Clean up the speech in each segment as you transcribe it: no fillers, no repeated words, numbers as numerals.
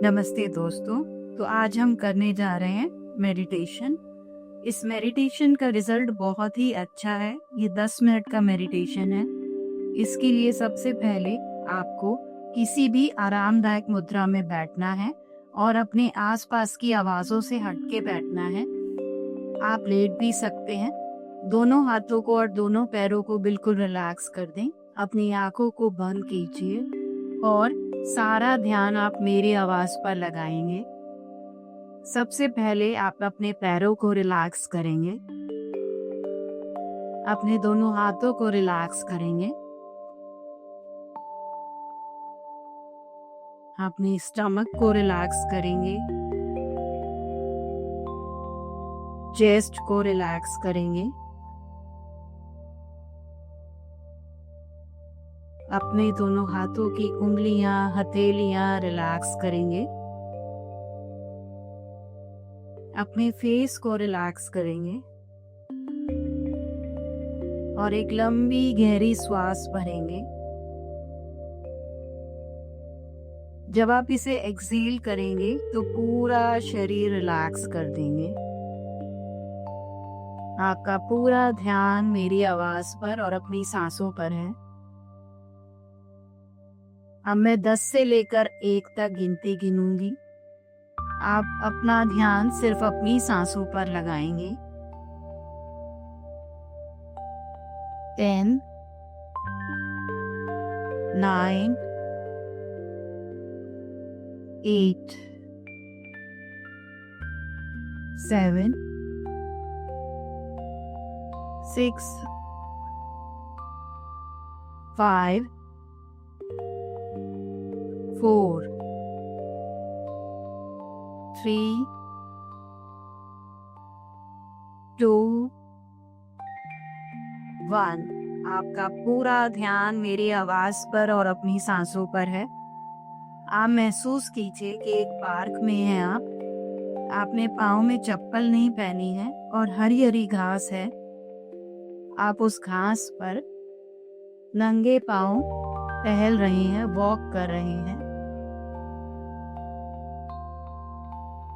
नमस्ते दोस्तों। तो आज हम करने जा रहे हैं मेडिटेशन। इस मेडिटेशन का रिजल्ट बहुत ही अच्छा है। ये 10 मिनट का मेडिटेशन है। इसके लिए सबसे पहले आपको किसी भी आरामदायक मुद्रा में बैठना है और अपने आसपास की आवाज़ों से हटके बैठना है। आप लेट भी सकते हैं। दोनों हाथों को और दोनों पैरों को बिल्कुल रिलैक्स कर दें। अपनी आंखों को बंद कीजिए और सारा ध्यान आप मेरी आवाज पर लगाएंगे। सबसे पहले आप अपने पैरों को रिलैक्स करेंगे, अपने दोनों हाथों को रिलैक्स करेंगे, अपनी स्टमक को रिलैक्स करेंगे, चेस्ट को रिलैक्स करेंगे, अपने दोनों हाथों की उंगलियां, हथेलियां रिलैक्स करेंगे, अपने फेस को रिलैक्स करेंगे और एक लंबी गहरी श्वास भरेंगे। जब आप इसे एक्सहेल करेंगे तो पूरा शरीर रिलैक्स कर देंगे। आपका पूरा ध्यान मेरी आवाज पर और अपनी सांसों पर है। अब मैं 10 से लेकर 1 तक गिनती गिनूंगी। आप अपना ध्यान सिर्फ अपनी सांसों पर लगाएंगे। 10, 9, 8, 7, 6, 5, 4, 3, 2, 1। आपका पूरा ध्यान मेरी आवाज पर और अपनी सांसों पर है। आप महसूस कीजिए कि एक पार्क में हैं आप। आपने पाँव में चप्पल नहीं पहनी है और हरी हरी घास है। आप उस घास पर नंगे पाँव टहल रहे हैं, वॉक कर रहे हैं।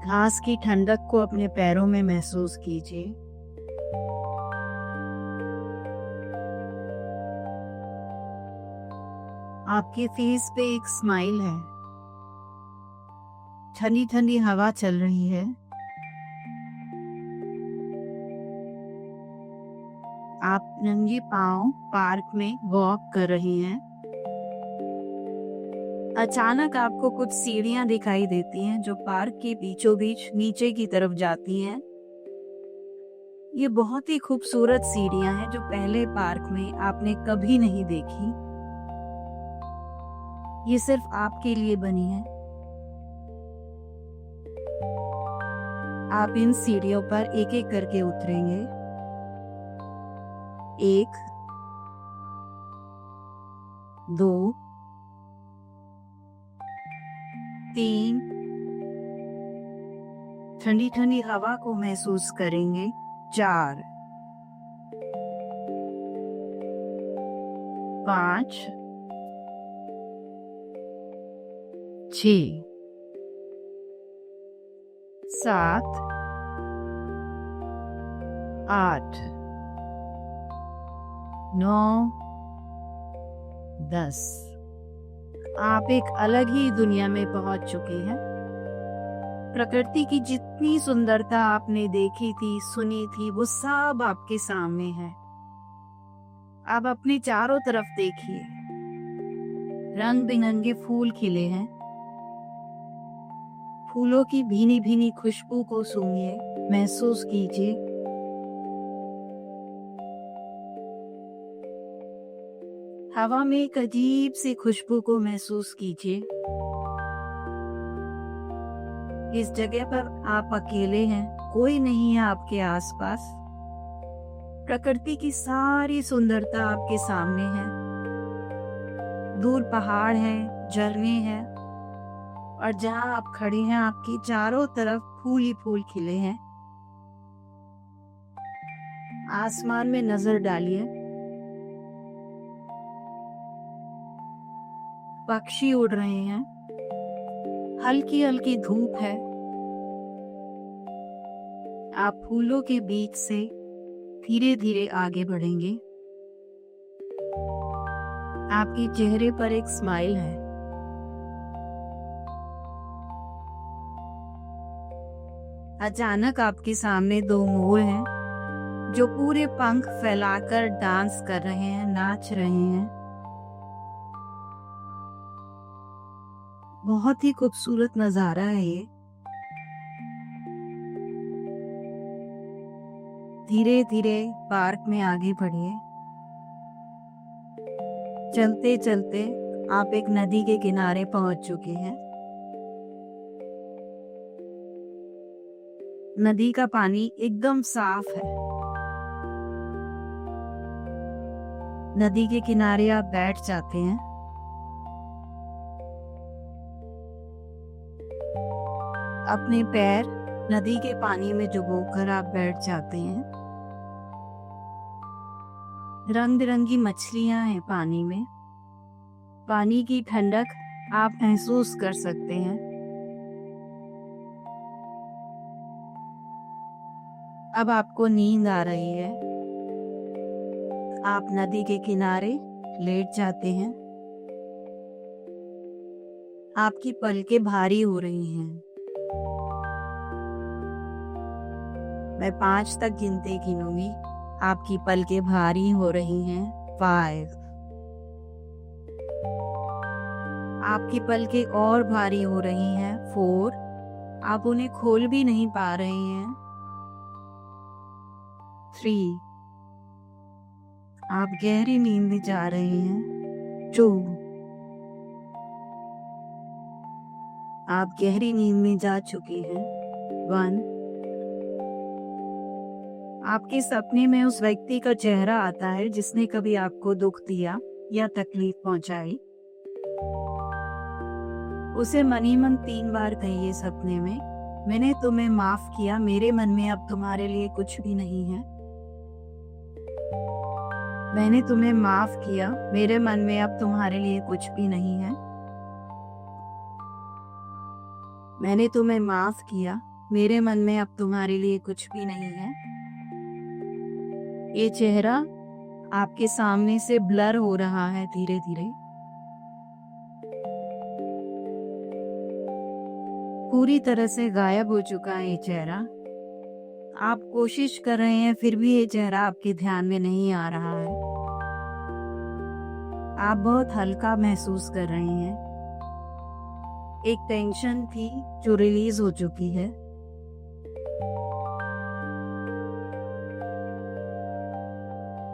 घास की ठंडक को अपने पैरों में महसूस कीजिए। आपके फेस पे एक स्माइल है। ठंडी ठंडी हवा चल रही है। आप नंगे पाँव पार्क में वॉक कर रही हैं। अचानक आपको कुछ सीढ़ियां दिखाई देती हैं जो पार्क के बीचों बीच नीचे की तरफ जाती हैं। ये बहुत ही खूबसूरत सीढ़ियां हैं जो पहले पार्क में आपने कभी नहीं देखी। ये सिर्फ आपके लिए बनी है। आप इन सीढ़ियों पर एक एक करके उतरेंगे। 1, 2, 3, ठंडी ठंडी हवा को महसूस करेंगे। 4, 5, 6, 7, 8, 9, 10। आप एक अलग ही दुनिया में पहुंच चुके हैं। प्रकृति की जितनी सुंदरता आपने देखी थी, सुनी थी, वो सब आपके सामने है। आप अपने चारों तरफ देखिए। रंग बिरंगे फूल खिले हैं। फूलों की भीनी भीनी खुशबू को सूंघिए, महसूस कीजिए। हवा में एक अजीब सी खुशबू को महसूस कीजिए। इस जगह पर आप अकेले हैं, कोई नहीं है आपके आसपास। प्रकृति की सारी सुंदरता आपके सामने है। दूर पहाड़ है, झरने हैं और जहां आप खड़े हैं आपकी चारों तरफ फूल ही फूल खिले हैं। आसमान में नजर डालिए। पक्षी उड़ रहे हैं। हल्की हल्की धूप है। आप फूलों के बीच से धीरे धीरे आगे बढ़ेंगे। आपके चेहरे पर एक स्माइल है। अचानक आपके सामने दो मोर हैं जो पूरे पंख फैलाकर डांस कर रहे हैं, नाच रहे हैं। बहुत ही खूबसूरत नजारा है ये। धीरे धीरे पार्क में आगे बढ़िए। चलते चलते आप एक नदी के किनारे पहुंच चुके हैं। नदी का पानी एकदम साफ है। नदी के किनारे आप बैठ जाते हैं। अपने पैर नदी के पानी में डुबोकर आप बैठ जाते हैं। रंग बिरंगी मछलियां हैं पानी में। पानी की ठंडक आप महसूस कर सकते हैं। अब आपको नींद आ रही है। आप नदी के किनारे लेट जाते हैं। आपकी पलकें भारी हो रही हैं। मैं 5 तक गिनती गिनूंगी। आपकी पलकें भारी हो रही हैं। 5। आपकी पलकें और भारी हो रही हैं। 4। आप उन्हें खोल भी नहीं पा रहे हैं। 3। आप गहरी नींद में जा रहे हैं। 2। आप गहरी नींद में जा चुके हैं। 1। आपके सपने में उस व्यक्ति का चेहरा आता है जिसने कभी आपको दुख दिया या तकलीफ पहुंचाई। उसे मन ही मन 3 बार कहिए सपने में, मैंने तुम्हें माफ किया, मेरे मन में अब तुम्हारे लिए कुछ भी नहीं है। मैंने तुम्हें माफ किया, मेरे मन में अब तुम्हारे लिए कुछ भी नहीं है। मैंने तुम्हें माफ किया, मेरे मन में अब तुम्हारे लिए कुछ भी नहीं है। ये चेहरा आपके सामने से ब्लर हो रहा है धीरे धीरे। पूरी तरह से गायब हो चुका है ये चेहरा। आप कोशिश कर रहे हैं फिर भी ये चेहरा आपके ध्यान में नहीं आ रहा है। आप बहुत हल्का महसूस कर रहे हैं। एक टेंशन थी जो रिलीज हो चुकी है।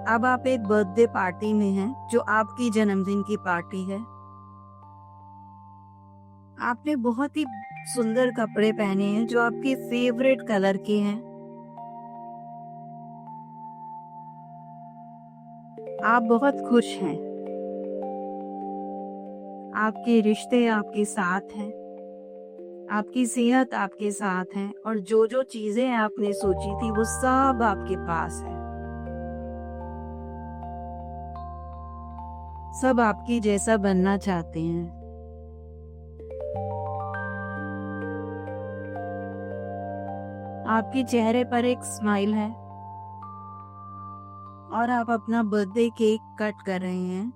अब आप एक बर्थडे पार्टी में हैं जो आपकी जन्मदिन की पार्टी है। आपने बहुत ही सुंदर कपड़े पहने हैं जो आपके फेवरेट कलर के हैं। आप बहुत खुश हैं। आपके रिश्ते आपके साथ हैं। आपकी सेहत आपके साथ है और जो जो चीजें आपने सोची थी वो सब आपके पास है। सब आपकी जैसा बनना चाहते हैं। आपके चेहरे पर एक स्माइल है और आप अपना बर्थडे केक कट कर रहे हैं।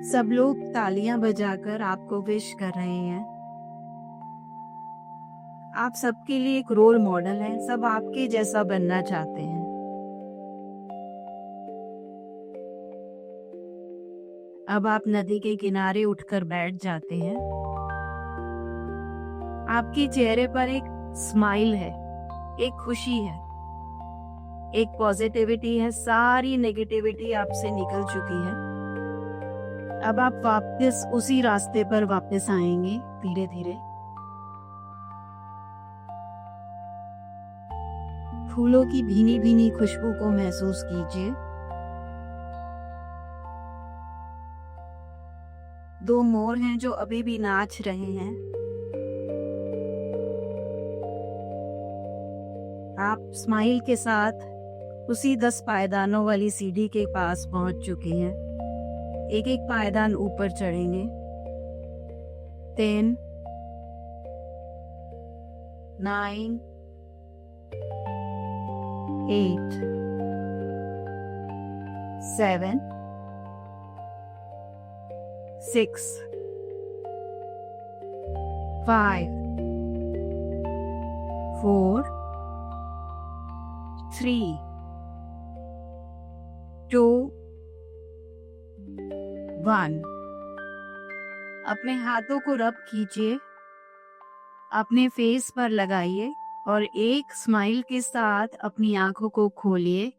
सब लोग तालियां बजाकर आपको विश कर रहे हैं। आप सबके लिए एक रोल मॉडल हैं। सब आपके जैसा बनना चाहते हैं। अब आप नदी के किनारे उठकर बैठ जाते हैं। आपके चेहरे पर एक स्माइल है, एक खुशी है, एक पॉजिटिविटी है। सारी नेगेटिविटी आपसे निकल चुकी है। अब आप वापस उसी रास्ते पर वापस आएंगे धीरे धीरे। फूलों की भीनी भीनी खुशबू को महसूस कीजिए। 2 मोर हैं जो अभी भी नाच रहे हैं। आप स्माइल के साथ उसी 10 पायदानों वाली सीढ़ी के पास पहुंच चुके हैं। एक एक पायदान ऊपर चढ़ेंगे। 10, 9, 8, 7, 6, 5, 4, 3, 2, 1। अपने हाथों को रब कीजिए, अपने फेस पर लगाइए और एक स्माइल के साथ अपनी आंखों को खोलिए